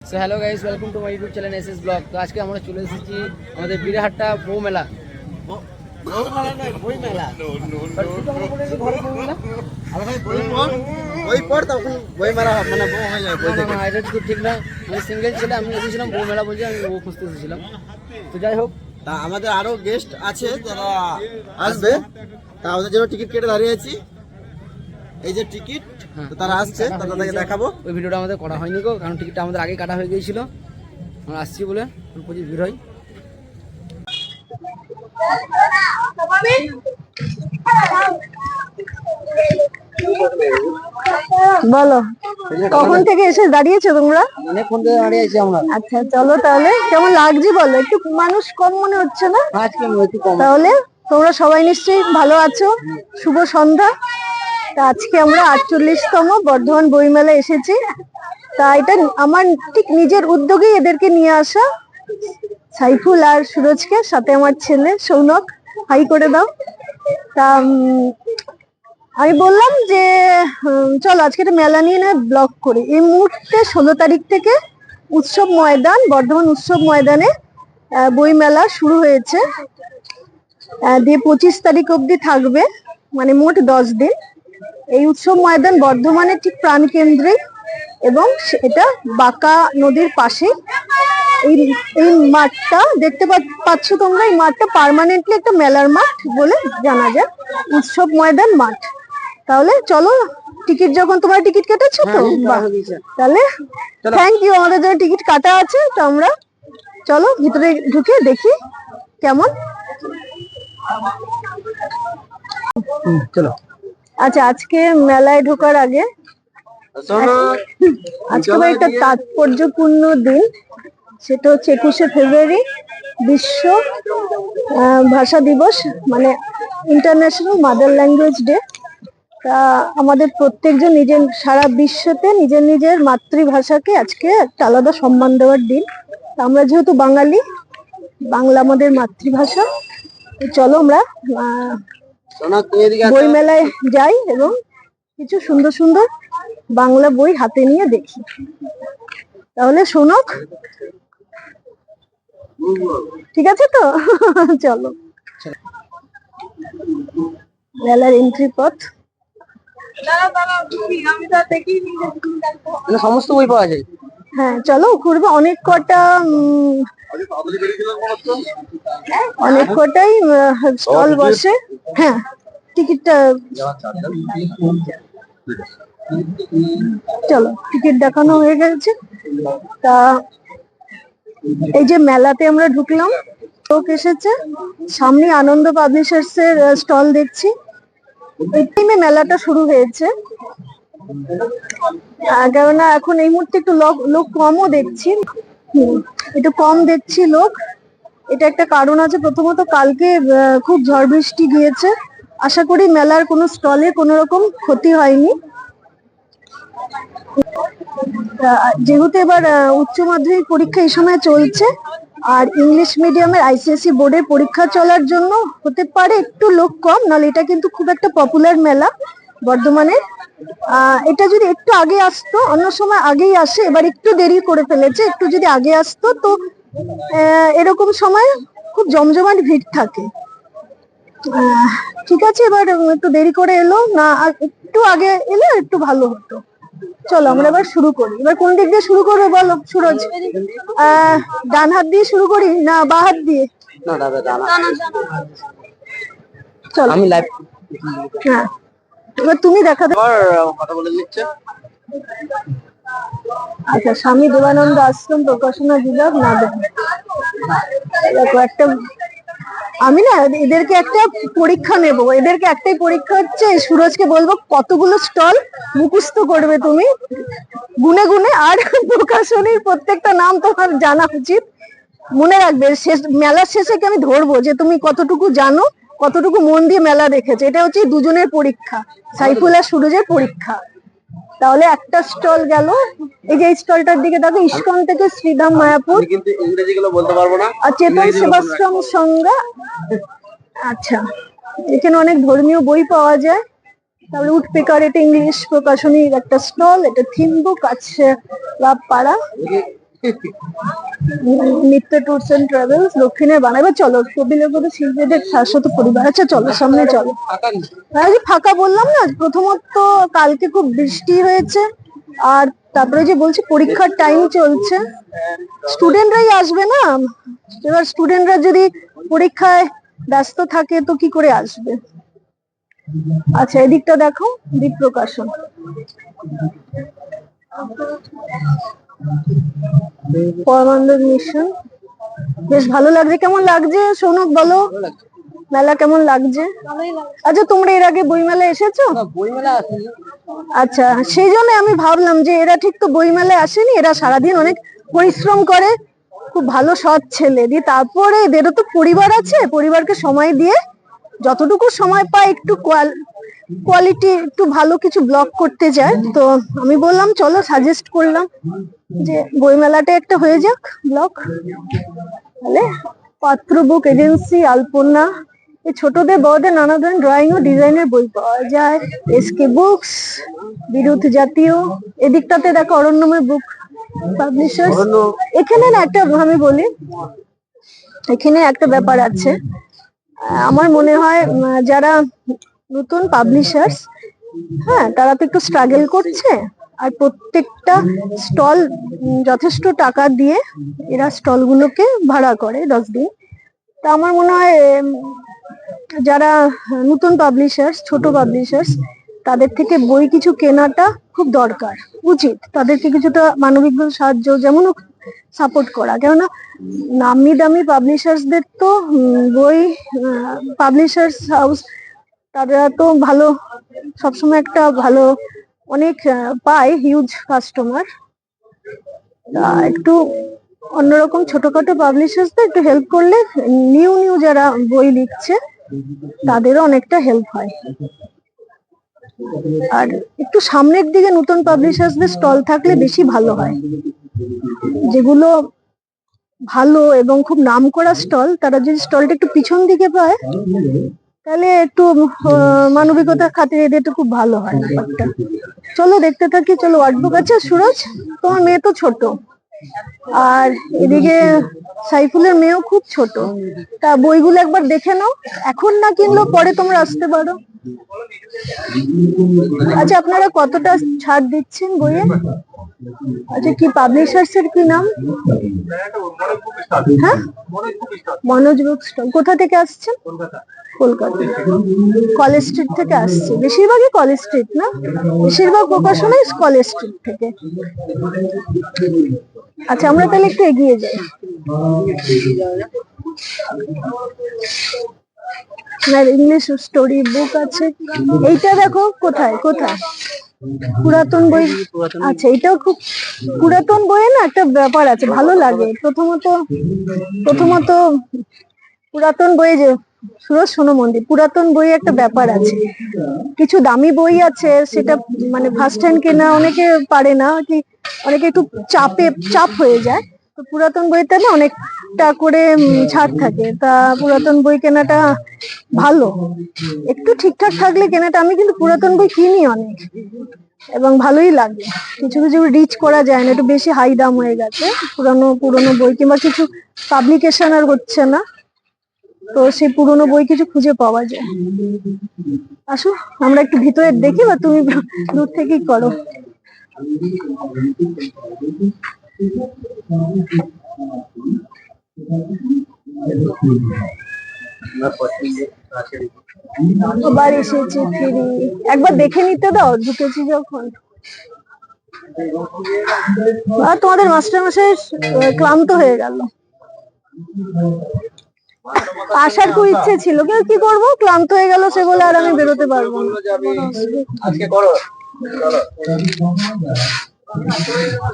So hello guys, welcome to my YouTube channel SS blog. তো আজকে আমরা চলে এসেছি আমাদের বীরহাট্টা বউ মেলা। এটা তো ঠিক না, মানে সিঙ্গেল ছেলে আমি এসেছিলাম, বউ মেলা বলছি আমি বউ খুঁজতে এসেছিলাম। তো যাই হোক, তা আমাদের আরো গেস্ট আছে যারা আসবে, তা ওদের জন্য টিকিট কেটে দাঁড়িয়ে আছি। এই যে টিকিট, তো তারা আসছে, তাদেরকে দেখাবো। ওই ভিডিওটা আমাদের করা হয়নি গো, কারণ টিকিটটা আমাদের আগে কাটা হয়ে গিয়েছিল। আমরা আসছি বলে প্রচুর ভিড় হয়। বলো, কখন থেকে এসে দাঁড়িয়েছো তোমরা? অনেকক্ষণ থেকে দাঁড়িয়ে আছি আমরা। আচ্ছা চলো তাহলে, কেমন লাগছে বলো? একটু মানুষ কম মনে হচ্ছে না? আজকে একটু কম। তাহলে তোমরা সবাই নিশ্চয়ই ভালো আছো। শুভ সন্ধ্যা। তা আজকে আমরা 48তম বর্ধমান বইমেলা এসেছি। তা এটা আমার ঠিক নিজের উদ্যোগেই এদেরকে নিয়ে আসা, সাইফুল আর সুরজকে, সাথে আমার ছেলে সৌনক। হাই করে দাও। তা আমি বললাম যে চলো আজকে একটা মেলা নিয়ে না ব্লগ করি। এই মুহূর্তে 16 তারিখ থেকে উৎসব ময়দান, বর্ধমান উৎসব ময়দানে বই মেলা শুরু হয়েছে, দিয়ে 25 তারিখ অবধি থাকবে, মানে মোট 10 দিন। এই উৎসব ময়দান বর্ধমানের ঠিক প্রাণ কেন্দ্রে, এবং এটা বাঁকা নদীর পাশে। এই এই মাঠটা দেখতে পাচ্ছ তোমরা, এই মাঠটা পার্মানেন্টলি একটা মেলার মাঠ বলে জানা যায়, উৎসব ময়দান মাঠ। তাহলে চলো, টিকিট যখন তোমরা টিকিট কেটেছো তো, তাহলে থ্যাংক ইউ, আমাদের জন্য টিকিট কাটা আছে। তো আমরা চলো ভিতরে ঢুকে দেখি কেমন। চলো। আচ্ছা, আজকে মেলায় ঢোকার আগে আজকে একটা তাৎপর্যপূর্ণ দিন, সেটা হচ্ছে 21শে ফেব্রুয়ারি, বিশ্ব ভাষা দিবস, মানে ইন্টারন্যাশনাল মাদার ল্যাঙ্গুয়েজ ডে। তা আমাদের প্রত্যেকজন নিজের, সারা বিশ্বতে নিজের নিজের মাতৃভাষাকে আজকে একটা আলাদা সম্মান দেওয়ার দিন। আমরা যেহেতু বাঙালি, বাংলা আমাদের মাতৃভাষা। চলো আমরা বই মেলায় যাই এবং কিছু সুন্দর সুন্দর বাংলা বই হাতে নিয়ে দেখি। তাহলে শোনক, ঠিক আছে তো? চলো, মেলার এন্ট্রি পথ। সমস্ত বই পাওয়া যায়। হ্যাঁ চলো ঘুরবে, অনেক কটাই স্টল বসে। হ্যাঁ, টিকিটটা চলো, টিকিট দেখানো হয়ে গেছে। তা এই যে মেলাতে আমরা ঢুকলাম, লোক এসেছে। সামনে আনন্দ পাবলিশার্স এর স্টল দেখছি। এই টাইমে মেলাটা শুরু হয়েছে, কেননা এখন এই মুহূর্তে একটু লোক কমও দেখছি, একটু কম দেখছি লোক। এটা একটা কারণ আছে। প্রথমত কালকে খুব ঝড় বৃষ্টি গিয়েছে, আশা করি মেলার কোনো স্টলে কোনো রকম ক্ষতি হয়নি। যেহেতু এবার উচ্চ মাধ্যমিক পরীক্ষা এই সময় চলছে, আর ইংলিশ মিডিয়ামের আইসিএসসি বোর্ডের পরীক্ষা চলার জন্য হতে পারে একটু লোক কম, নাহলে এটা কিন্তু খুব একটা পপুলার মেলা বর্ধমানে। এটা যদি একটু আগে আসতো, অন্য সময় আগেই আসে, এবার একটু দেরি করে ফেলেছে। একটু যদি আগে আসতো তো এরকম সময় খুব জমজমাট ভিড় থাকে। ঠিক আছে, এবার একটু দেরি করে এলো না, আর একটু আগে এলে একটু ভালো হতো। চলো আমরা এবার শুরু করি। এবার কোন দিক দিয়ে শুরু করবো বলো সুরজ? ডান হাত দিয়ে শুরু করি না বাঁ হাত দিয়ে? চলো আমি লাইভ। হ্যাঁ, এবার তুমি দেখা দাও। কথা বলে দিচ্ছে। আচ্ছা, স্বামী দেবানন্দ আশ্রম প্রকাশনা বিভাগ, না দেখো একটা, আমি না এদেরকে একটা পরীক্ষা নেব। এদেরকে একটাই পরীক্ষা হচ্ছে, সুরজকে বলবো কতগুলো স্টল মুখস্থ করবে তুমি গুনে গুনে, আর প্রকাশনীর প্রত্যেকটা নাম তোমার জানা উচিত, মনে রাখবে। মেলার শেষে কি আমি ধরবো যে তুমি কতটুকু জানো, কতটুকু মন দিয়ে মেলা দেখেছো। এটা হচ্ছে দুজনের পরীক্ষা, সাইফুল আর সুরজের পরীক্ষা। তাহলে একটা স্টল গেল। এই যে স্টলটার দিকে দেখো, ইস্কন থেকে শ্রীধাম মায়াপুর, কিন্তু ইংরেজি গুলো বলতে পারবো না, আর চেতন সেবাশ্রম সংজ্ঞা। আচ্ছা, এখানে অনেক ধর্মীয় বই পাওয়া যায়। তাহলে উডপেকার, এটা ইংলিশ প্রকাশনীর একটা স্টল। এটা থিম বুক আছে, পাড়া। নিত্য ট্যুরস এন্ড ট্রাভেলস দক্ষিণের বানা। এবার চলো কবিলগত শিল্পীদের শাশ্বত পরিবার। আচ্ছা চলো সামনে চলো। আজ ফাঁকা বললাম না, প্রথমত কালকে খুব বৃষ্টি হয়েছে, আর তারপরে যে বলছি পরীক্ষার টাইম চলছে, স্টুডেন্টরাই আসবে না। এবার স্টুডেন্টরা যদি পরীক্ষায় ব্যস্ত থাকে তো কি করে আসবে। আচ্ছা এদিকটা দেখো, দ্বীপ প্রকাশন। পরমানন্দ মিশন বেশ ভালো লাগছে। কেমন লাগছে সৌনক বলো, মেলা কেমন লাগছে? আচ্ছা তোমরা এর আগে বইমেলা এসেছো? বইমেলা আসেনি। আচ্ছা সেই জন্য আমি ভাবলাম যে এরা ঠিক তো বইমেলায় আসেনি, এরা সারাদিন অনেক পরিশ্রম করে, খুব ভালো সৎ ছেলে। দিয়ে তারপরে এদেরও তো পরিবার আছে, পরিবারকে সময় দিয়ে যতটুকু সময় পায় একটু কোয়ালিটি একটু ভালো কিছু ব্লগ করতে যায়। তো আমি বললাম চলো, সাজেস্ট করলাম যে বইমেলাটা একটা হয়ে যাক ব্লগ। তাহলে পাত্র বুক এজেন্সি, আলপনা, এই ছোটদের বড়দের নানা ধরনের ড্রয়িং ও ডিজাইনের বই পাওয়া যায়। এসকে বুকস, বিরুদ্ধ জাতীয়। এদিকটাতে দেখো অরণ্যময় বুক পাবলিশার্স। এখানে না একটা আমি বলি, এখানে একটা ব্যাপার আছে। আমার মনে হয় যারা নতুন পাবলিশার্স, হ্যাঁ তারা তো একটু স্ট্রাগল করছে, আর প্রত্যেকটা স্টল যথেষ্ট টাকা দিয়ে এরা স্টল গুলোকে ভাড়া করে 10 দিন। তা আমার মনে হয় যারা নতুন পাবলিশার্স, ছোট পাবলিশার্স, তাদের থেকে বই কিছু কেনাটা খুব দরকার, উচিত। তাদেরকে কিছুটা মানবিক সাহায্য যেমন সাপোর্ট করা। কেননা নামি দামি পাবলিশার্সদের তো বই, পাবলিশার্স হাউস তারা তো ভালো সবসময় একটা ভালো অনেক পায়, হিউজ কাস্টমার। একটু অন্যরকম ছোটখাটো পাবলিশার্সদের একটু হেল্প করলে, নিউ যারা বই লিখছে তাদেরও অনেকটা হেল্প হয়। আর একটু সামনের দিকে নতুন পাবলিশার্সদের স্টল থাকলে বেশি ভালো হয়। যেগুলো ভালো এবং খুব নামকরা স্টল, তারা যদি স্টলটা একটু পিছন দিকে পায় তাহলে একটু মানবিকতার খাতিরে এদের তো খুব ভালো হয় ব্যাপারটা। চলো দেখতে থাকি, চলো ওয়ার্ডবুক। আছে সুরজ, তোমার মেয়ে তো ছোট, আর এদিকে সাইফুলের মেয়েও খুব ছোট, তা বইগুলো একবার দেখে নাও। এখন না কিনলেও পরে তোমরা আসতে পারো। আচ্ছা আপনারা কতটা ছাড় দিচ্ছেন বইয়ে? আচ্ছা কি পাবলিশার্স এর কি নাম? হ্যাঁ মনোজ বুক স্টল। কোথা থেকে আসছেন? কলকাতা। কলেজ স্ট্রিট থেকে আসছে, বেশিরভাগই কলেজ স্ট্রিট না, বেশিরভাগ প্রকাশনাই কলেজ স্ট্রিট থেকে। আচ্ছা আমরা তাহলে একটু এগিয়ে যাই। ইংলিশ স্টোরি বুক আছে। এইটা দেখো কোথায় কোথায় পুরাতন বই। আচ্ছা এটাও খুব পুরাতন বইয়ে না একটা ব্যাপার আছে, ভালো লাগে। প্রথমত পুরাতন বইয়ে যে সুরজ শোনো মন্দির, পুরাতন বইয়ে একটা ব্যাপার আছে, কিছু দামি বই আছে সেটা মানে ফার্স্ট হ্যান্ড কেনা অনেকে পারে না, কি অনেকে একটু চাপ হয়ে যায়। তো পুরাতন বইতে না অনেকটা করে ছাড় থাকে, তা পুরাতন বই কেনাটা ভালো, একটু ঠিকঠাক থাকলে কেনাটা। আমি কিন্তু পুরাতন বই কিনি অনেক, এবং ভালোই লাগে। কিছু কিছু রিচ করা যায় না, একটু বেশি হাই দাম হয়ে গেছে পুরনো বই, কিংবা কিছু পাবলিকেশন আর হচ্ছে না, তো সেই পুরনো বই কিছু খুঁজে পাওয়া যায়। আসো আমরা একটু ভিতরে দেখি, বা তুমি দূর থেকেই করো। আবার এসেছি ফিরি, একবার দেখে নিতে দাও ঢুকেছি যখন। আর তোমাদের মাস্টার মশাই ক্লান্ত হয়ে গেল, আসার খুব ইচ্ছে ছিল, কিন্তু কি করবো, ক্লান্ত হয়ে গেল সে বলে আর আমি বেরোতে পারবো না। আজকে করো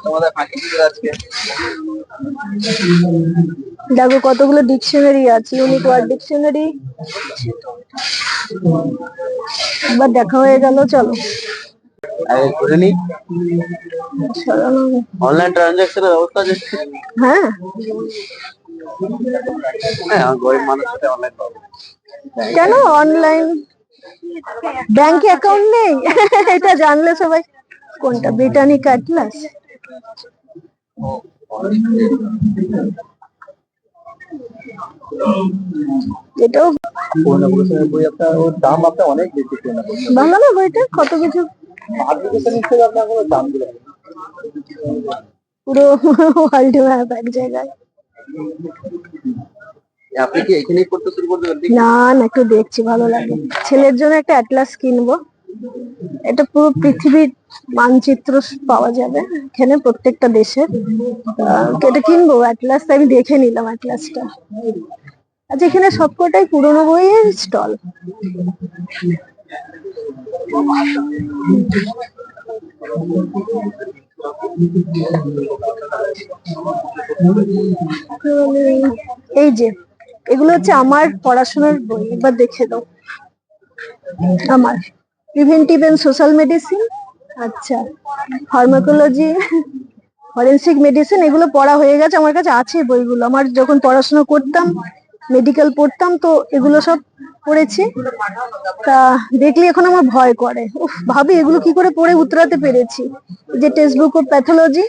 তোমাদের ফাঁকি দিতে আজকে। দেখো কতগুলো ডিকশনারি আছে, ইউনিক ওয়ার্ড ডিকশনারি। একবার দেখা হয়ে গেল, চলো ঘুরে নি। অনলাইন ট্রানজাকশনের ব্যবস্থা আছে? হ্যাঁ গরিব মানুষ অনলাইন পাবো কেন? অনলাইন ব্যাংকে অ্যাকাউন্ট নেই? এটা জানলে সবাই। কোনটা? Britannica Atlas? এটাও পুরোনো পুরুষের বই আপনার ওর দাম আপনার অনেক বেশি পুরোনো পুরুষের। ভালো না বইটা, কত কিছু পাবলিকেশন হিসেবে আপনার কোনো দাম দিলেন পুরো ওয়ার্ল্ড ম্যাপ এক জায়গায়। আপনি কি এখানেই পড়তে শুরু করতে পারবেন? না না, একটু দেখছি, ভালো লাগে। ছেলের জন্য একটা অ্যাটলাস কিনবো, এটা পুরো পৃথিবীর মানচিত্র পাওয়া যাবে এখানে প্রত্যেকটা দেশের। এটা কিনবো অ্যাটলাস, আমি দেখে নিলাম অ্যাটলাসটা। আচ্ছা, এখানে সবকটাই পুরোনো বইয়ের স্টল। এই যে এগুলো হচ্ছে আমার পড়াশোনার বই, একবার দেখে দাও। আমার প্রিভেন্টিভ এন্ড সোশ্যাল মেডিসিন, আচ্ছা ফার্মাকোলজি, ফরেনসিক মেডিসিন, এগুলো পড়া হয়ে গেছে, আমার কাছে আছে বইগুলো। আমার যখন পড়াশোনা করতাম, মেডিকেল পড়তাম, তো এগুলো সব পড়েছি। তা দেখলে এখন আমার ভয় করে, উফ, ভাবি এগুলো কি করে পড়ে উতরাতে পেরেছি। এই যে টেক্সট বুক অফ প্যাথোলজি,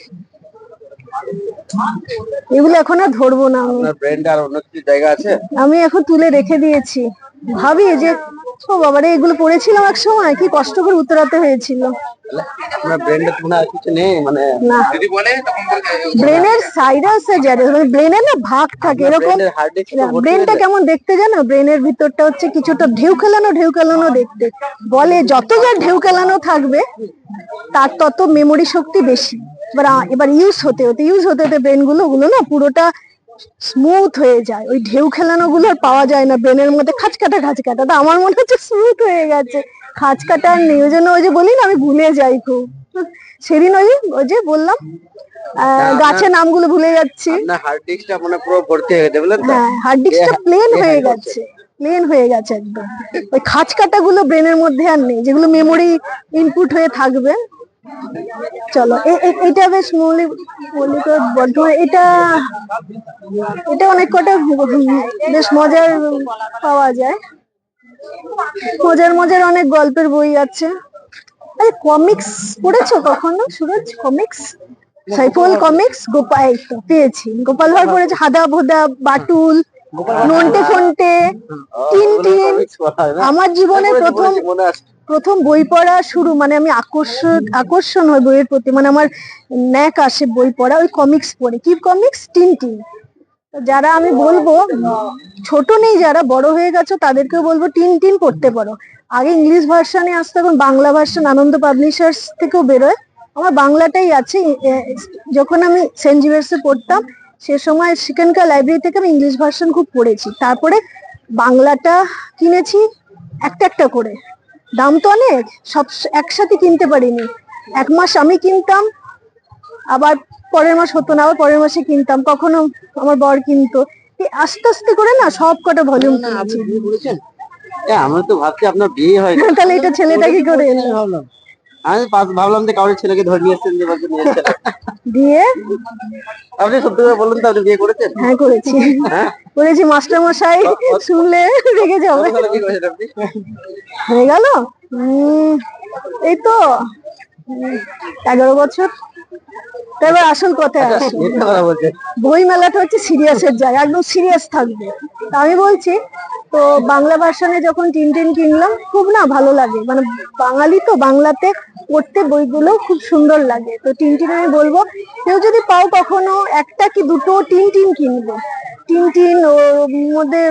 এগুলো এখন আর ধরবো না। ব্র্যান্ড আর অন্য কিছু জায়গা আছে, আমি এখন তুলে রেখে দিয়েছি। ভাবি যে ও বাবারে, এগুলো পড়েছিলাম এক সময়, কি কষ্ট করে উতরাতে হয়েছিল। আপনার ব্র্যান্ডের কোনো আর কিছু নেই মানে? না, যদি বলে তখন ব্রেনের সাইরাসে যাবে, মানে ব্রেনের না ভাগ থাকে এরকম। ব্রেনটা কেমন দেখতে জানো? ব্রেনের ভিতরটা হচ্ছে কিছুটা ঢেউ খেলানো দেখতে। বলে যত যা ঢেউ খেলানো থাকবে তার তত মেমোরি শক্তি বেশি। এবার ইউজ হতে ব্রেন গুলো না পুরোটা স্মুথ হয়ে যায়, ওই ঢেউ খেলানো গুলো আর পাওয়া যায় না ব্রেনের মধ্যে, খাঁচকাটা। তো আমার মনে হচ্ছে স্মুথ হয়ে গেছে, খাঁচকাটা আর নেই। ওই জন্য ওই যে বলি না, আমি ভুলে যাই খুব। সেদিন ওই যে বললাম গাছের নামগুলো ভুলে যাচ্ছি। আপনার হার্ড ডিস্কটা মানে পুরো ভর্তি হয়ে গেছে, বুঝলেন তো? হ্যাঁ, হার্ড ডিস্কটা প্লেন হয়ে গেছে একদম। ওই খাঁচকাটা গুলো ব্রেনের মধ্যে আর নেই, যেগুলো মেমোরি ইনপুট হয়ে থাকবে। চলো, এটা বেশ মৌলিক বর্ধমান, এটা অনেক কটা বেশ মজার পাওয়া যায়। মজার অনেক গল্পের বই আছে। আরে কমিক্স পড়েছো কখনো সুরজ? কমিক্স, সাইফুল কমিক্স, গোপাল, পেয়েছি, গোপাল ভাঁড় পড়েছে, হাদা ভোদা, বাটুল, নন্টে ফন্টে, টিনটিন। আমার জীবনে প্রথম বই পড়া শুরু, মানে আমি আকর্ষণ হয় বইয়ের প্রতি, মানে আমার ন্যাক আসে বই পড়া ওই কমিক্স পড়ে। কি কমিক্স? টিনটিন। যারা আমি বলবো ছোট নেই, যারা বড় হয়ে গেছো তাদেরকেও বলবো টিনটিন পড়তে পারো। আগে ইংলিশ ভার্সনে আসতো, এখন বাংলা ভার্সন আনন্দ পাবলিশার্স থেকেও বেরোয়। আমার বাংলাটাই আছে। যখন আমি সেন্ট জেভিয়ার্সে পড়তাম সে সময় সেখানকার লাইব্রেরি থেকে আমি ইংলিশ ভার্সন খুব পড়েছি, তারপরে বাংলাটা কিনেছি একটা করে। দাম তো অনেক, সব একসাথে কিনতে পারিনি। এক মাস আমি কিনতাম, আবার পরের মাস হতো না, আবার পরের মাসে কিনতাম, কখনো আমার বর কিনতো। আস্তে আস্তে করে না সব কটা ভলিউম কিনেছি। আমরা তো ভাবছি আপনার বিয়ে হয়। তাহলে এটা ছেলেটা কি করে এলো? আমি ভাবলাম যে কাউরের ছেলেকে ধরে নিয়ে এসেছেন দিয়ে। আপনি সত্যি করে বলুন তো, আপনি বিয়ে করেছেন? হ্যাঁ, করেছি। মাস্টার মশাই শুনলে রেগে যাবে। হয়ে গেল এই তো 11 বছর। তারপর আসল কথায় আসি, বই মেলাটা হচ্ছে সিরিয়াসের জায়গা, একদম সিরিয়াস থাকবে। তা আমি বলছি, তো বাংলা ভার্সনে যখন টিনটিন কিনলাম, খুব না ভালো লাগে, মানে বাঙালি তো, বাংলাতে পড়তে বইগুলো খুব সুন্দর লাগে। তো টিনটিন আমি বলবো, কেউ যদি পাও কখনো একটা কি দুটো টিনটিন কিনবো। টিনটিন ওর মধ্যে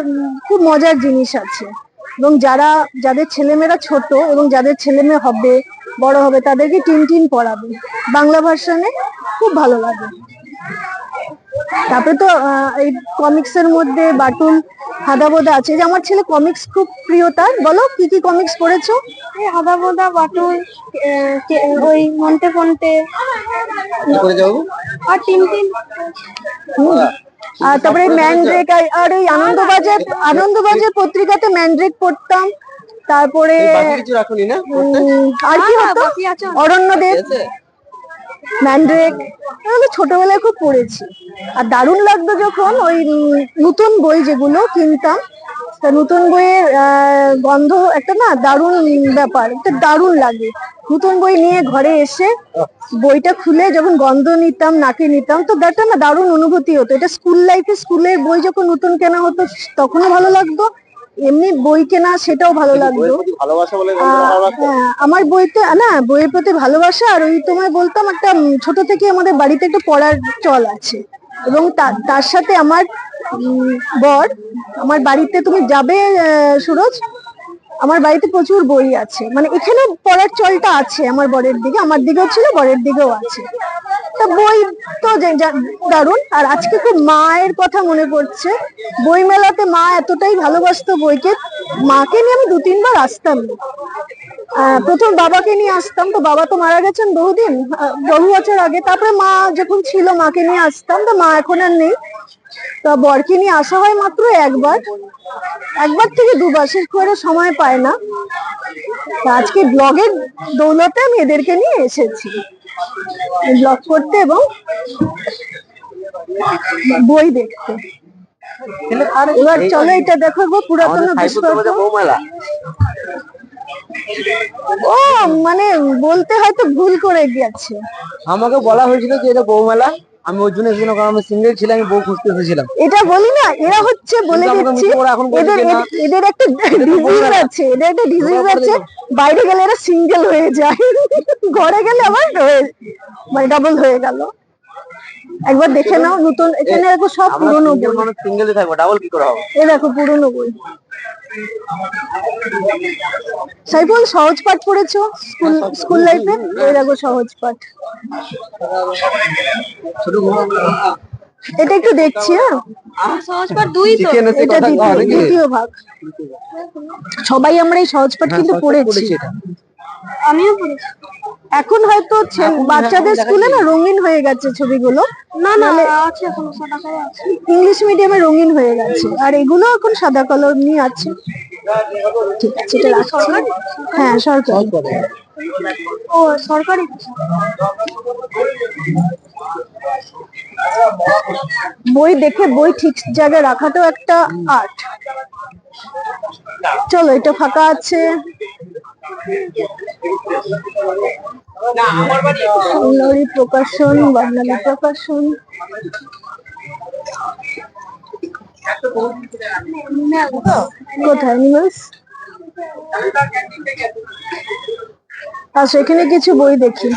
খুব মজার জিনিস আছে, এবং যাদের ছেলেমেয়েরা ছোট এবং যাদের ছেলেমেয়ে হবে, বড় হবে, তাদেরকে টিনটিন পড়াবে বাংলা ভার্সনে, খুব ভালো লাগে। তারপরে তো এই কমিক্স এর মধ্যে বাটুল, হাদা বোদা আছে। যে আমার ছেলে কমিক্স খুব প্রিয় তার। বলো কি কি কমিক্স পড়েছো? এই হাদা বোদা, বাটুল, ওই নন্টে ফন্টে আর টিনটিন। আর তারপরে ম্যান্ড্রেক, আর ওই আনন্দবাজার পত্রিকাতে ম্যান্ড্রেক পড়তাম। তারপরে আর কি হতো, অরণ্যদেব, ম্যান্ড্রেক, ছোটবেলায় খুব পড়েছি। আর দারুণ লাগতো যখন ওই নতুন বই যেগুলো কিনতাম, তা নতুন বইয়ের গন্ধ একটা না দারুণ ব্যাপার, একটা দারুণ লাগে। নতুন বই নিয়ে ঘরে এসে বইটা খুলে যখন গন্ধ নিতাম, নাকে নিতাম, তো একটা না দারুণ অনুভূতি হতো। এটা স্কুল লাইফে স্কুলের বই যখন নতুন কেনা হতো তখনও ভালো লাগতো, এমনি বই কেনা সেটাও ভালো লাগতো। আমার বইতে না বইয়ের প্রতি ভালোবাসা, আর ওই তোমায় বলতাম একটা ছোট থেকে আমাদের বাড়িতে একটা পড়ার চল আছে, এবং তার সাথে আমার বর, আমার বাড়িতে তুমি যাবে সুরজ, আমার বাড়িতে প্রচুর বই আছে, মানে এখানে পড়ার চলটা আছে আমার বরের দিকে, আমার দিকেও ছিল, বরের দিকেও আছে। তা বই তো দারুণ। আর আজকে খুব মায়ের কথা মনে পড়ছে, বই মেলাতে মা এতটাই ভালোবাসতো বইকে, মাকে নিয়ে আমি 2-3 বার আসতাম। প্রথম বাবাকে নিয়ে আসতাম, তো বাবা তো মারা গেছেন বহু বছর আগে, তারপরে মা যখন ছিল মাকে নিয়ে আসতাম, তো মা এখন আর নেই। তা বরকে নিয়ে আসা হয় মাত্র একবার থেকে 2 বার, শেষ করে সময় পায় না। আজকে ব্লগের দৌলতে আমি এদেরকে নিয়ে এসেছি ব্লগ করতে এবং বই দেখতে। এবার চলো এটা দেখো পুরাতন ও, মানে বলতে হয়তো ভুল করে গিয়েছে। আমাকে বলা হয়েছিল যে এটা বউ মেলা, আমি ওই জন্য এসেছিলাম, কারণ আমি সিঙ্গেল ছিলাম, আমি বউ খুঁজতে এসেছিলাম। এটা বলি না, এরা হচ্ছে বলে দিচ্ছি, এদের একটা ডিজিজ আছে, এদের একটা ডিজিজ আছে, বাইরে গেলে এরা সিঙ্গেল হয়ে যায়, ঘরে গেলে আবার মানে ডাবল হয়ে গেল। একবার দেখে নাও, নতুন এখানে দেখো সব পুরনো বই। মানুষ সিঙ্গেল থাকবে, ডাবল কি করে হবে? এই দেখো পুরনো বই। সাইফুল সহজ পাঠ পড়েছো স্কুল লাইফে? এই দেখো সহজ পাঠ, এটা একটু দেখছি। সহজ পাঠ 2 তো, এটা দ্বিতীয় ভাগ। সবাই আমরা এই সহজ পাঠ কিন্তু পড়েছি, আমিও পড়েছি। এখন হয়তো বাচ্চাদের স্কুলে না রঙিন হয়ে গেছে ছবিগুলো, না আছে এখন সাদা কালো আছে, ইংলিশ মিডিয়ামে রঙিন হয়ে গেছে, আর এগুলো এখন সাদা কালো নিয়ে আছে। ঠিক আছে, এটা রাখছি। হ্যাঁ সরকারি, ও সরকারি। বই দেখে বই ঠিক জায়গায় রাখাটাও একটা আর্ট। চলো, এটা ফাঁকা আছে। প্রকাশন, বাঙালি প্রকাশন। কোথায় নিউজ? আচ্ছা, এখানে কিছু বই দেখি।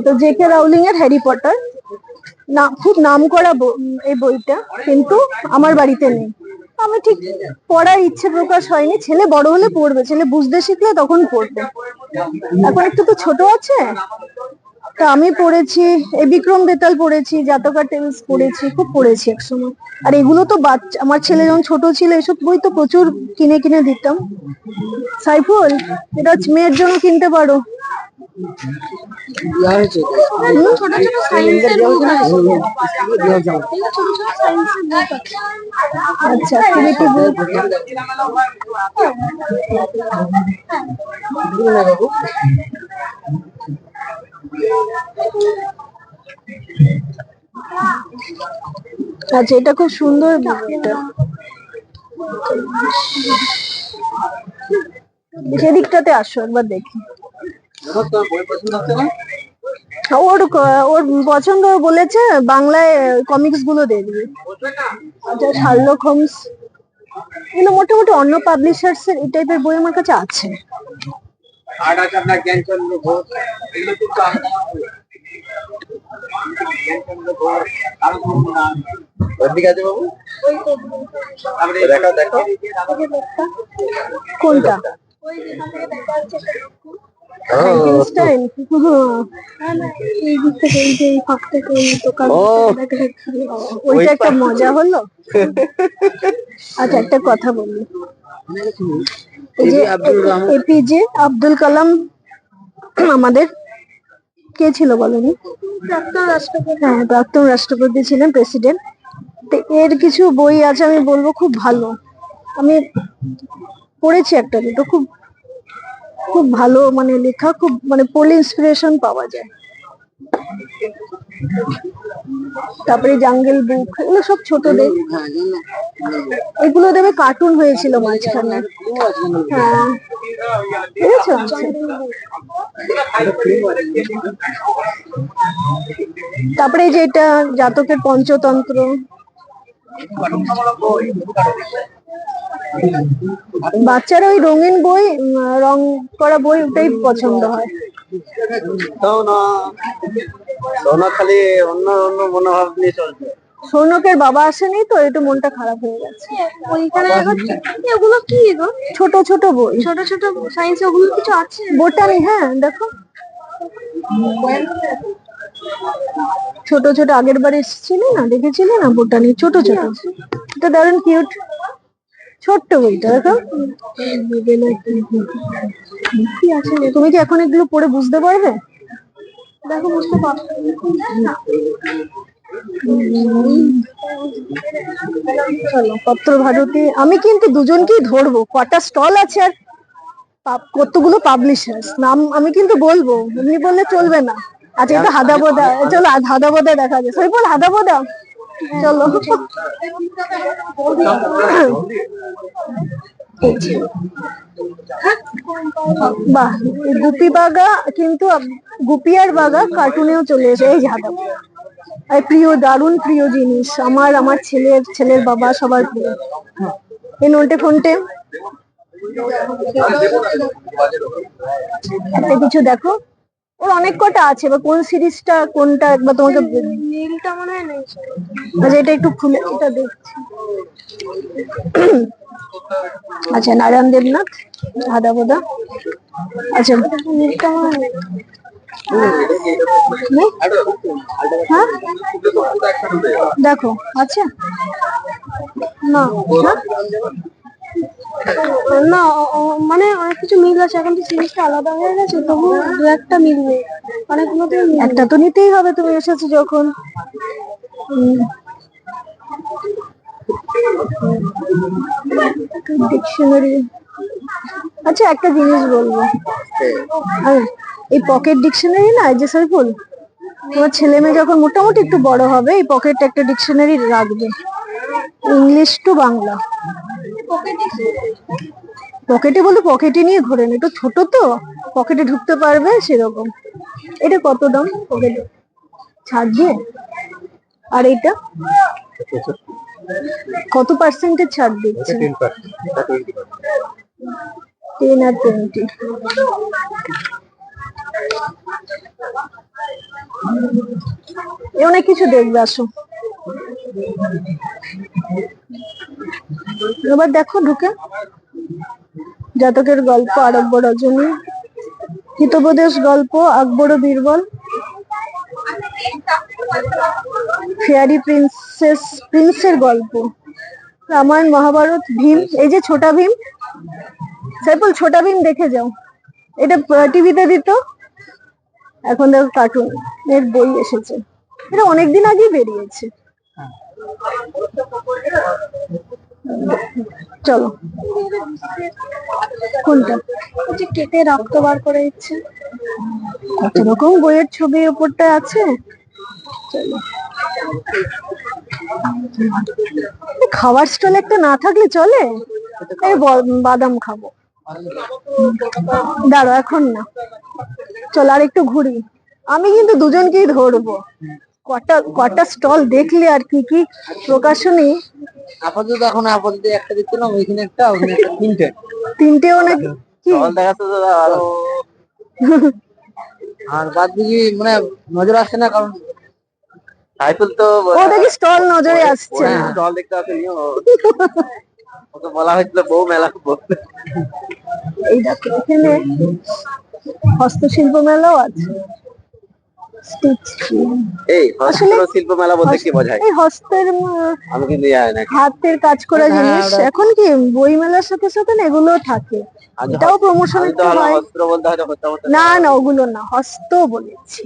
তো জে.কে রাউলিং এর হ্যারি পটার, না খুব নাম করা এই বইটা, কিন্তু আমার বাড়িতে নেই। আমি ঠিক পড়ার ইচ্ছে প্রকাশ হয়নি, ছেলে বড় হলে পড়বে, ছেলে বুঝতে শিখলে তখন পড়বে, এখন একটু তো ছোট আছে। তা আমি পড়েছি বিক্রম বেতাল পড়েছি, জাতকা টেলস পড়েছি, খুব পড়েছি একসময়। আর এগুলো তো আমার ছেলে যখন ছোট ছিল এসব বই তো প্রচুর কিনে কিনে দিতাম। সাইফুল, এটা মেয়ের জন্য কিনতে পারো। আচ্ছা, আচ্ছা, এটা খুব সুন্দর বইটা। সেদিকটাতে আসো একবার দেখি। ওর পছন্দ, বলেছে বাংলায় কমিক্স গুলো দেখবে। আচ্ছা, শার্লক হোমস, এগুলো মোটামুটি অন্য পাবলিশার্স এর এই টাইপের বই আমার কাছে আছে। কোনটা? ওইটা একটা মজা হলো। আচ্ছা, একটা কথা বলি, এপিজে আব্দুল কালাম আমাদের কে ছিল বলেনি? হ্যাঁ, প্রাক্তন রাষ্ট্রপতি ছিলেন, প্রেসিডেন্ট। এর কিছু বই আছে, আমি বলবো খুব ভালো, আমি পড়েছি একটা দুটো, খুব খুব ভালো, মানে লেখা, খুব মানে পড়লে ইন্সপিরেশন পাওয়া যায়। তারপরে জাঙ্গল বুক, এগুলো সব ছোটদের। এগুলো দেবে কার্টুন হয়েছিল মাঝখানে। হ্যাঁ বুঝেছো? তারপরে এই যে এটা জাতকের পঞ্চতন্ত্র। বাচ্চারা ওই রঙিন বই, রং করা বই ওটাই পছন্দ হয়। খালি অন্য অন্য মনোভাব নিয়ে চলছে। সৌনকের বাবা আসেনি তো, একটু মনটা খারাপ হয়ে গেছে। ওগুলো কি গো? ছোট ছোট বই, ছোট ছোট সায়েন্স, ওগুলো কিছু আছে? বোটানি, হ্যাঁ দেখো ছোট ছোট। আগের বার এসেছিলে না, দেখেছিলে না বোটানি, ছোট ছোট। এটা দারুণ কিউট ছোট্ট বইটা, দেখো। কি আছে? তুমি কি এখন এগুলো পড়ে বুঝতে পারবে? দেখো বুঝতে পারছো? চলো পত্র ভারতী। আমি কিন্তু দুজনকেই ধরবো, কটা স্টল আছে আর কতগুলো পাবলিশার্স, নাম আমি কিন্তু বলবো, এমনি বললে চলবে না। আচ্ছা এটা হাদাবোদা, চলো হাদাবোদা দেখা যায়। সৈফুল হাদাবোদা, চলো। বাহ, গুপি বাগা কিন্তু, গুপি আর বাগা কার্টুনেও চলে এসে। এই যে হাদাবোদা, এই প্রিয়, দারুণ প্রিয় জিনিস আমার, আমার ছেলের বাবা সবার প্রিয়। এই নোটে ফোনটে একটা কিছু দেখো, ওর অনেক কটা আছে। বা কোন সিরিজটা কোনটা একবার তোমাকে নীলটা মনে হয় নেই। আচ্ছা এটা একটু খুলে এটা দেখছি। আচ্ছা নারায়ণ দেবনাথ, হাদাবোদা। আচ্ছা নীলটা মনে হয় হ্যাঁ দেখো, আচ্ছা না না মানে অনেক কিছু মিল আছে। এখন তো সিরিজটা আলাদা হয়ে গেছে, তবু দু একটা মিলবে, অনেকগুলোতে একটা তো নিতেই হবে, তুমি এসেছো যখন। ডিকশনারি। আচ্ছা একটা জিনিস বলবো, এই পকেট ডিকশনারি না, এই যে সৈফুল, তোমার ছেলে মেয়ে যখন মোটামুটি একটু বড় হবে, এই পকেটে একটা ডিকশনারি রাখবে, ইংলিশ টু বাংলা। পকেটে বলতে পকেটে নিয়ে ঘোরেন, একটু ছোট তো, পকেটে ঢুকতে পারবে সেরকম। এটা কত দাম পকেটে ছাড় দিয়ে? আর এটা কত পার্সেন্টের ছাড় দিচ্ছে? 10 আর 20। অনেক কিছু দেখবে, আসো। এবার দেখো ঢুকে, জাতকের গল্প, আরব্য রজনী, হিতোপদেশ গল্প, আকবর ও বীরবল, ফেয়ারি প্রিন্সের গল্প, রামায়ণ, মহাভারত, ভীম। এই যে ছোটা ভীম, সাইফুল ছোটা ভীম দেখে যাও, এটা টিভিতে দিত, এখন দেখো কার্টুন এর বই এসেছে। এটা অনেকদিন আগে বেরিয়েছে। চলো কোনটা? কেটে রক্ত বার করে দিচ্ছে, কত রকম বইয়ের ছবি উপরটা আছে। চলো খাবার স্টল একটা না থাকলে চলে। এই বাদাম খাবো, দাঁড়ো এখন না, চলো আর একটু ঘুরি। আমি কিন্তু দুজনকেই ধরবো, কটা স্টল দেখলে আর কি কি প্রকাশনী। আপাতত এখন একটা দেখছিলাম, ওইখানে একটা, ওইখানে একটা, তিনটেও নাকি কি দেখাচ্ছে আরো। আর বাদ বাকি মানে নজর আসছে না, কারণ সাইফুল তো ও দেখি স্টল নজরে আসছে না। স্টল দেখতে আসেনি, ওকে বলা হয়েছিল বউ মেলা। এই দেখো এখানে হস্তশিল্প মেলাও আছে। এই হস্তশিল্প মেলা বলতে কি বোঝায়? এই হস্তের, আমি কিন্তু জানি না। হাতের কাজ করা জিনিস। এখন কি বই মেলার সাথে সাথে না এগুলো থাকে, এটাও প্রমোশন একটু হয়। হস্ত বলতে হয়তো না না ওগুলো না, হস্ত বলেছি,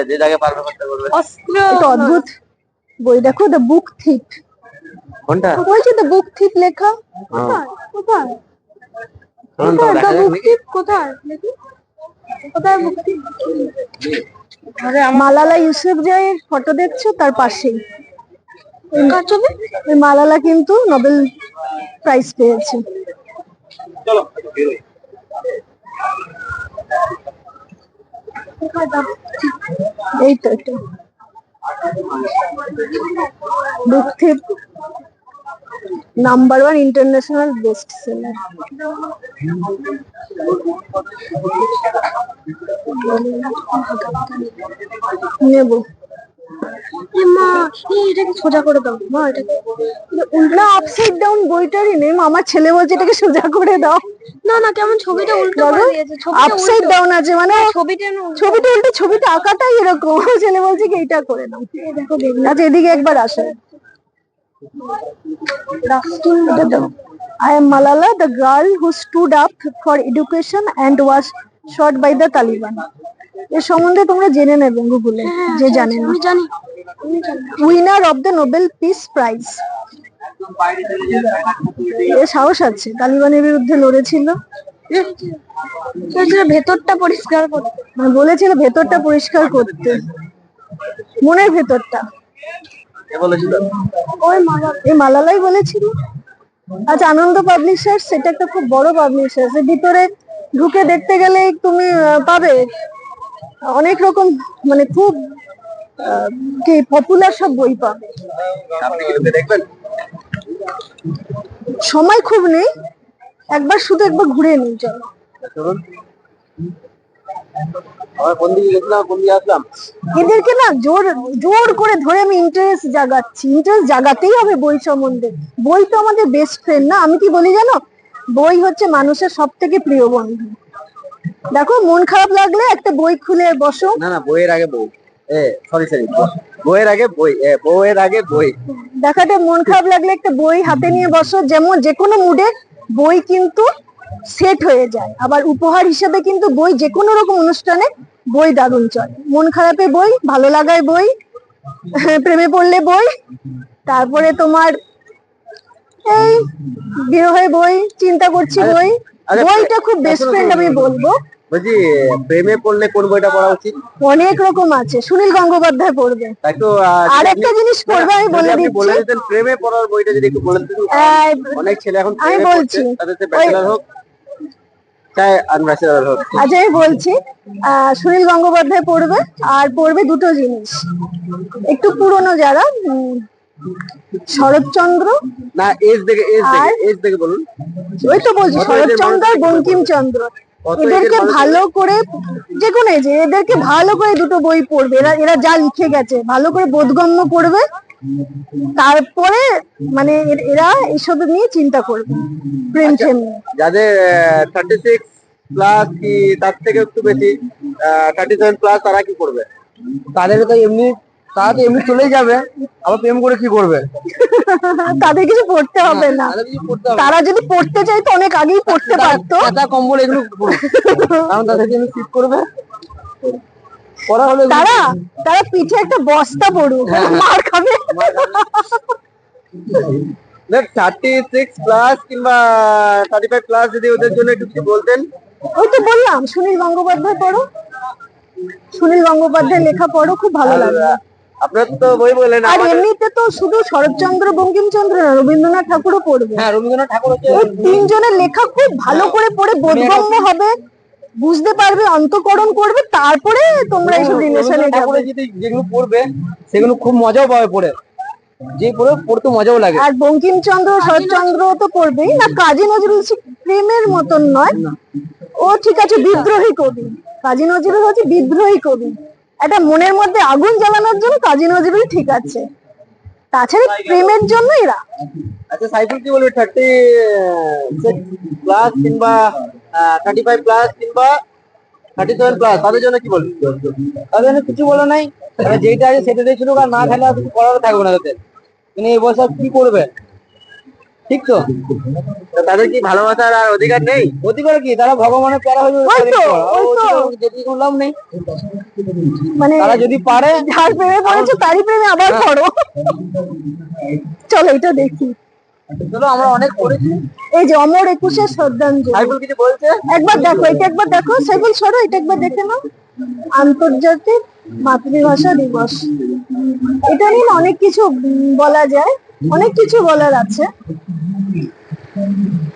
যে জায়গায় পারবে করতে বলবে। অস্ত্র। এটা অদ্ভুত বই, দেখো দ্য বুক থিপ। কোনটা? ওই যে দ্য বুক থিপ লেখা, কোথায় কোথায়? দ্য বুক থিপ কোথায় দেখি? কোথায় মুক্তি? মালালা ইউসুফজাইয়ের ফটো দেখছো তার পাশেই। ওই মালালা কিন্তু নোবেল প্রাইজ পেয়েছে। এই তো এটা বুকথিপ #1 ইন্টারন্যাশনাল বেস্ট সেলার। নেব মা, এটাকে সোজা করে দাও মা, এটাকে না আপসাইড ডাউন বইটারই নেই। আমার ছেলে বলছে এটাকে সোজা করে দাও। না না, কেমন ছবিটা উল্টো করে দিয়েছে। আপসাইড ডাউন আছে মানে ছবিটা উল্টো, ছবিটা আঁকাটাই এরকম। ছেলে বলছে কি এইটা করে দাও। দেখো আচ্ছা এদিকে একবার আসো। I am Malala, the girl who stood up for education and was shot by the Taliban. এর সম্বন্ধে তোমরা জেনে নেবে গুগলে, যে জানে না। Winner of the Nobel peace prize. এর সাহস আছে, তালিবানের বিরুদ্ধে লড়েছিল। ভেতরটা পরিষ্কার করতে, বলেছিল ভেতরটা পরিষ্কার করতে, মনের ভেতরটা। এই মালালাই বলেছিল। আচ্ছা, আনন্দ পাবলিশার্স সেটা একটা খুব বড় পাবলিশার্স। এর ভিতরে ঢুকে দেখতে গেলে তুমি পাবে অনেক রকম, মানে খুব কি পপুলার সব বই পাবে। সময় খুব নেই, একবার ঘুরে নিই চলো। এদেরকে না জোর করে ধরে আমি ইন্টারেস্ট জাগাচ্ছি। ইন্টারেস্ট জাগাতেই হবে বই সম্বন্ধে। বই তো আমাদের বেস্ট ফ্রেন্ড না। আমি কি বলি জানো, বই হচ্ছে মানুষের সব থেকে প্রিয় বন্ধু। দেখো, মন খারাপ লাগলে একটা বই খুলে বসো। না, বইয়ের আগে বই। বইয়ের আগে বই, বইয়ের আগে বই। দেখাটা মন খারাপ লাগলে একটা বই হাতে নিয়ে বসো। যেমন যে কোনো মুডে বই কিন্তু সেট হয়ে যায়। আবার উপহার হিসেবে কিন্তু বই যে কোনো রকম অনুষ্ঠানে বই দারুণ চলে। মন খারাপে বই, ভালো লাগায় বই, প্রেমে পড়লে বই, তারপরে তোমার এই বিরহে বই, চিন্তা করছি বই। বইটা খুব বেস্ট ফ্রেন্ড আমি বলবো। বলছি, প্রেমে পড়লে কোন বইটা পড়া উচিত? অনেক রকম আছে, সুনীল গঙ্গোপাধ্যায় পড়বে। আর একটা জিনিস পড়বে, আমি বলে দিচ্ছি। প্রেমে পড়ার বইটা যদি একটু বলেন। অনেক ছেলে এখন আমি বলছি, ব্যাচেলর হোক চাই আনব্যাচেলর হোক। আচ্ছা আমি বলছি, সুনীল গঙ্গোপাধ্যায় পড়বে। আর পড়বে দুটো জিনিস, একটু পুরনো যারা, শরৎচন্দ্র। না, এজ দেখে বলুন। ওই তো বলছি, শরৎচন্দ্র আর বঙ্কিমচন্দ্র। এদেরকে ভালো করে, যে কোনো এজে, এদেরকে ভালো করে দুটো বই পড়বে। এরা যা লিখে গেছে ভালো করে বোধগম্য পড়বে। তারপরে মানে এরা এসব নিয়ে চিন্তা করবে, প্রেম নিয়ে। যাদের 36 প্লাস কি তার থেকে একটু বেশি, 37 প্লাস, তারা কি করবে? তারা তো এমনি চলেই যাবে, আবার প্রেম করে কি করবে? তাদের কিছু পড়তে হবে না। তারা যদি পড়তে চাইতো অনেক আগেই পড়তে পারতো। কম্বল এগুলো কারণ তাদের জন্য ঠিক করবে। তারা পিঠে একটা বস্তা পড়ুক, মার খাবে। 36 প্লাস কিংবা 35 প্লাস যদি ওদের জন্য একটু কিছু বলতেন। ওই তো বললাম, সুনীল গঙ্গোপাধ্যায় পড়ো, সুনীল গঙ্গোপাধ্যায় লেখা পড়ো, খুব ভালো লাগবে। আপনার তো বই বলেন। আর এমনিতে তো শুধু শরৎচন্দ্র বঙ্কিমচন্দ্র না, রবীন্দ্রনাথ ঠাকুরও পড়বে। হ্যাঁ, রবীন্দ্রনাথ ঠাকুর তিনজনের লেখা খুব ভালো করে পড়ে বোধগম্য হবে, বুঝতে পারবে, অন্তঃকরণ করবে। তারপরে তোমরা এইসব রিলেশনে যাবে। যেগুলো পড়বে সেগুলো খুব মজাও পাবে পড়ে, যে পড়তে মজাও লাগে। আর বঙ্কিমচন্দ্র, শরৎচন্দ্র তো পড়বেই না। কাজী নজরুল প্রেমের মতন নয়, ও ঠিক আছে বিদ্রোহী কবি। কাজী নজরুল হচ্ছে বিদ্রোহী কবি। একটা মনের মধ্যে আগুন জ্বালানোর জন্য কাজী নজরুল ঠিক আছে, তাছাড়া প্রেমের জন্য এরা। আচ্ছা, সাইফুল কি বলবে? 36 প্লাস কিংবা 35 প্লাস কিংবা 37 প্লাস, তাদের জন্য কি বলবে? তাদের জন্য কিছু বলা নাই, যেটা আছে সেটা দিয়ে শুরু, আর না খেলে আর কিছু করার থাকবে না তাদের। কিন্তু এই বয়সে কি করবে? ঠিক তো, তাদের কি ভালোবাসার আর অধিকার নেই? অধিকার কি? তারা ভগবানের প্যারা হয়ে লাভ নেই। মানে তারা যদি পারে, যার প্রেমে পড়েছে তারই প্রেমে আবার পড়ো। চলো এটা দেখি। চলো আমরা অনেক পড়েছি। এই যে অমর একুশে শ্রদ্ধাঞ্জলি, সাইফুল কিছু বলছে? একবার দেখো, এটা একবার দেখো, সাইফুল সরো, এটা একবার দেখে নাও। আন্তর্জাতিক মাতৃভাষা দিবস, এটা নিয়ে অনেক কিছু বলা যায়, অনেক কিছু বলার আছে,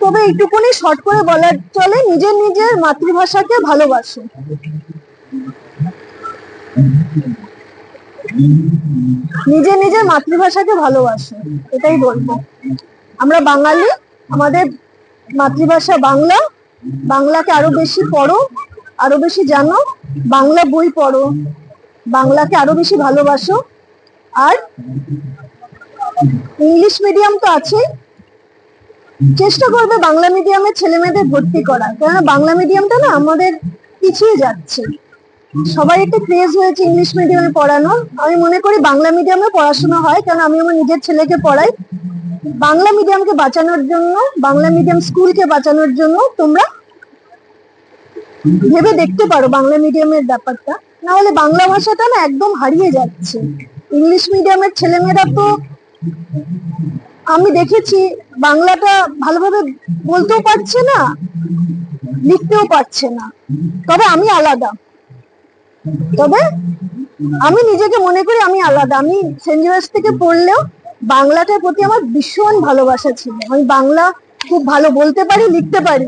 তবে এইটুকুনি শর্ট করে বলার চলে, নিজের নিজের মাতৃভাষাকে ভালোবাসো। নিজের নিজের মাতৃভাষাকে ভালোবাসো, এটাই বলবো। আমরা বাঙালি, আমাদের মাতৃভাষা বাংলা, বাংলাকে আরো বেশি পড়ো, আরো বেশি জানো, বাংলা বই পড়ো, বাংলাকে আরো বেশি ভালোবাসো। আর ইংলিশ মিডিয়াম তো আছেই, চেষ্টা করবে বাংলা মিডিয়ামে ছেলে মেয়েদের ভর্তি করা, কেননা বাংলা মিডিয়ামটা না আমাদের পিছিয়ে যাচ্ছে। সবাই একটা ক্রেজ হয়েছে ইংলিশ মিডিয়ামে পড়ানোর, আমি মনে করি বাংলা মিডিয়ামে পড়াশোনা হয়, কারণ আমি আমার নিজের ছেলেকে পড়াই। বাংলা মিডিয়ামকে বাঁচানোর জন্য, বাংলা মিডিয়াম স্কুলকে বাঁচানোর জন্য তোমরা ভেবে দেখতে পারো বাংলা মিডিয়ামের ব্যাপারটা, না হলে বাংলা ভাষাটা না একদম হারিয়ে যাচ্ছে। ইংলিশ মিডিয়ামের ছেলেমেয়েরা তো আমি দেখেছি বাংলাটা ভালোভাবে বলতেও পারছে না, লিখতেও পারছে না। তবে আমি আলাদা, তবে আমি নিজেকে মনে করি আমি আলাদা। আমি সেন্ট জেভিয়ার্স থেকে পড়লেও বাংলাটার প্রতি আমার ভীষণ ভালোবাসা ছিল। আমি বাংলা খুব ভালো বলতে পারি, লিখতে পারি,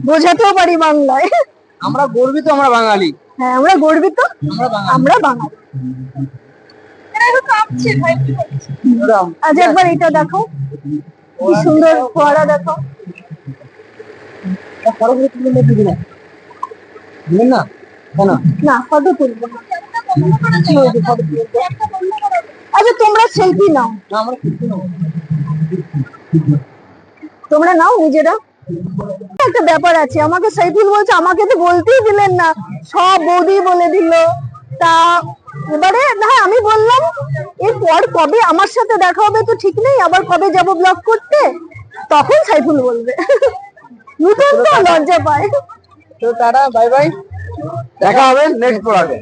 বোঝাতেও পারি বাংলায়। আমরা গর্বিত, আমরা বাঙালি। হ্যাঁ, আমরা গর্বিত, আমরা বাঙালি। আজ একবার এটা দেখো, কি সুন্দর ফোয়ারা দেখো। না কেন না, ফটো তুলবো না। আচ্ছা, তোমরা সেলফি নাও, না আমরা কিছু না। তোমরা নাও নিজেরা। একটা ব্যাপার আছে, আমাকে সাইফুল বলছে আমাকে তো বলতেই দিলেন না, সব বৌদি বলে দিল। তা এবারে না, আমি বললাম এরপর কবে আমার সাথে দেখা হবে তো ঠিক নেই, আবার কবে যাব ব্লগ করতে, তখন সাইফুল বলবে। নতুন তো লজ্জা পায়। তো টাটা, বাই বাই, দেখা হবে নেক্সট ব্লগে।